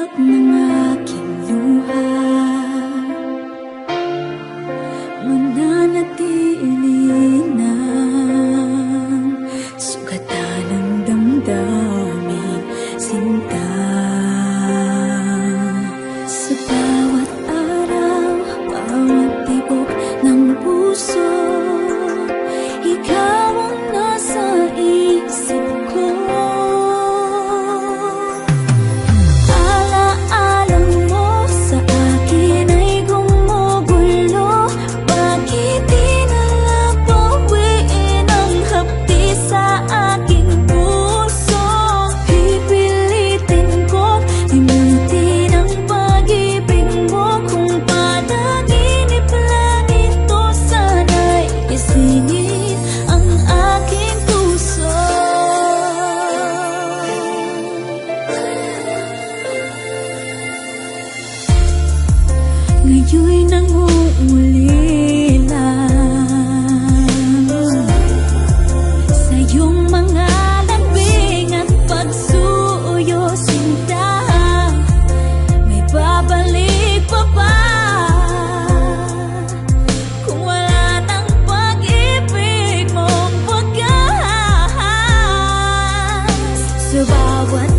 iyak ng aking luha, mananatili ng sugatan ng damdamin, sinta. Sa bawat araw, bawat tibok ng puso, ikaw ang nasa isip ko. Alaala mo sa akin ay gumugulo. Bakit di na lang bawiin ang hapdi sa aking puso? Pipilitin ko limutin ang pag-ibig mo. Kung panaginip lang ito, sana'y isingit ang aking puso. Ngayon'y nangungulila sa iyong mga lambing at pagsuyo, sinta. May babalik pa ba kung wala ng pag-ibig mong pagkas? Sa bawat